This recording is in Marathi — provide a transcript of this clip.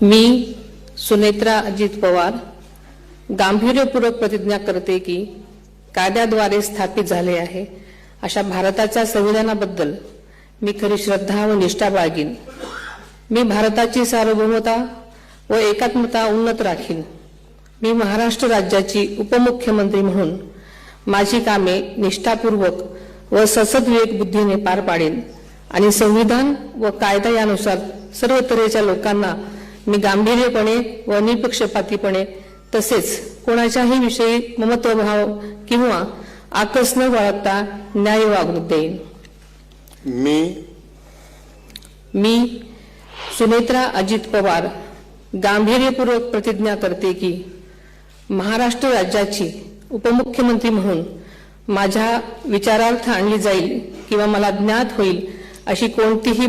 मी सुनेत्रा अजित पवार गांभीर्यपूर्वक प्रतिज्ञा करते की कायद्याद्वारे स्थापित झाले आहे अशा भारताच्या संविधानाबद्दल मी खरी श्रद्धा व निष्ठा बाळगीन। मी भारताची सार्वभौमता व एकात्मता उन्नत राखीन। मी महाराष्ट्र राज्याची उपमुख्यमंत्री म्हणून माझी कामे निष्ठापूर्वक व ससद्विवेक बुद्धीने पार पाडेन आणि संविधान व कायदा यानुसार सर्व तऱ्हेच्या लोकांना मी गांभीर्यपणे व निपक्षपातीपणे तसेच कोणाच्याही विषयी ममत्वभाव किंवा आकस न बाळगता न्याय वागणूक देईन। मी सुनेत्रा अजित पवार गांभीर्यपूर्वक प्रतिज्ञा करते की महाराष्ट्र राज्याची उपमुख्यमंत्री म्हणून माझ्या विचारार्थ आणली जाईल किंवा मला ज्ञात होईल अशी कोणतीही